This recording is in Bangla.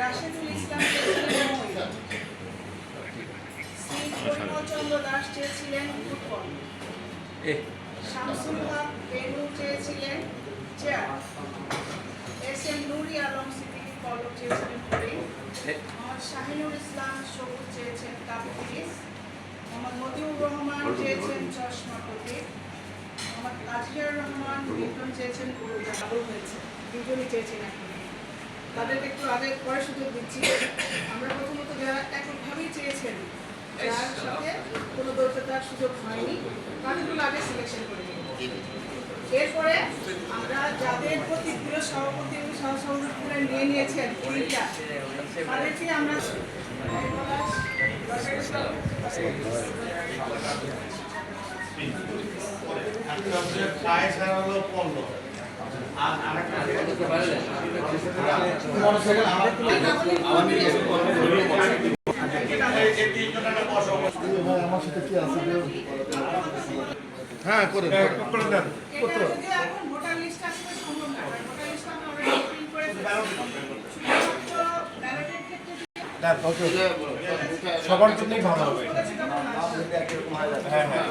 রাশেদুল ইসলাম চেয়েছিলেন মহিলা, শ্রী পরিমলচন্দ্র দাস চেয়েছিলেন ফুটবল, শামসুল হক বেনু চেয়েছিলেন চেয়ার, এস এম নুরি আলম সিদ্দিকী কলম চেয়েছিলেন ঘড়ি, মোহাম্মদ শাহিনুর ইসলাম সবুজ চেয়েছেন কাপ পিস, মোহাম্মদ মতিউর রহমান চেয়েছেন চশমা প্রতীক, মোহাম্মদ আজিজুর রহমান বিপ্লব চেয়েছেন গরু ডাবল হয়েছে, দুজনই চেয়েছেন এখন। তাদেরকে একটু আগে পরে সুযোগ দিচ্ছি। আমরা প্রথমত যারা এককভাবেই চেয়েছেন, যার সাথে কোনো দ্বৈততার সুযোগ হয়নি, তাদেরগুলো আগে সিলেকশন করে নিই। এরপরে আমরা যাদের প্রতি প্রিয় সভাপতি এবং সহসভাপতিরা নিয়ে নিয়েছেন তিনটা, তাদেরকে আমরা হ্যাঁ করে দেন। ভোটার লিস্ট আসলে সম্ভব না, ভোটার লিস্ট আমরা অলরেডি প্রিন্ট করে ফেলেছি। সবার জন্যই ভালো হবে। হ্যাঁ হ্যাঁ